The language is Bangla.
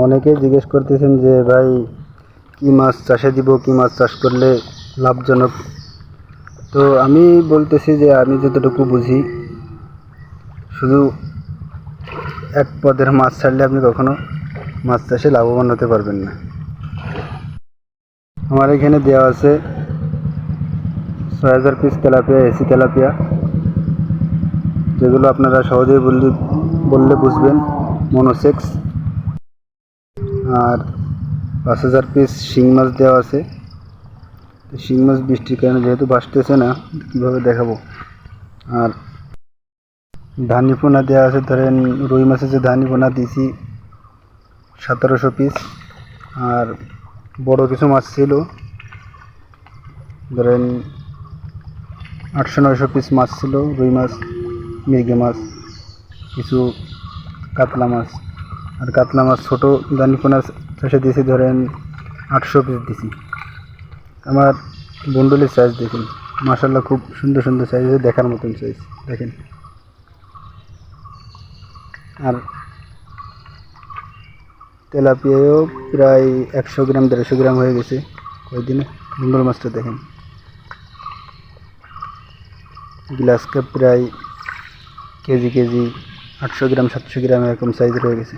অনেকেই জিজ্ঞেস করতেছেন যে ভাই কি মাছ চাষে দিব, কি মাছ চাষ করলে লাভজনক। তো আমি বলতেছি যে আমি যতটুকু বুঝি, শুধু এক পদের মাছ ছাড়লে আপনি কখনো মাছ চাষে লাভবান হতে পারবেন না। আমার এখানে দেওয়া আছে ৬,০০০ পিস তেলাপিয়া, এসি তেলাপিয়া, যেগুলো আপনারা সহজেই বললে বুঝবেন, মনোসেক্স। আর ৫,০০০ পিস শিং মাছ দেওয়া আছে। শিং মাছ বৃষ্টির কারণে যেহেতু ভাসতেছে না, কীভাবে দেখাবো। আর ধানি পোনা দেওয়া আছে, ধরেন রুই মাছের যে ধানি পোনা দিয়েছি ১৭০০ পিস। আর বড় কিছু মাছ ছিল, ধরেন ৮০০-৯০০ পিস মাছ ছিল, রুই মাছ, মৃগে মাছ, কিছু কাতলা মাছ। আর কাতলা মাছ ছোটো দানি পোনা চাষে দিয়েছি, ধরেন ৮০০ পিস দিছি। আমার বন্ডলের সাইজ দেখুন, মাশাআল্লাহ খুব সুন্দর সুন্দর সাইজ, দেখার মতন সাইজ দেখেন। আর তেলাপিয়াও প্রায় ১০০ গ্রাম ১৫০ গ্রাম হয়ে গেছে কয়েকদিনে। বন্ডল মাছটা দেখেন, গ্লাস কাপ প্রায় কেজি ৮০০ গ্রাম ৭০০ গ্রাম এরকম সাইজ রয়ে গেছে।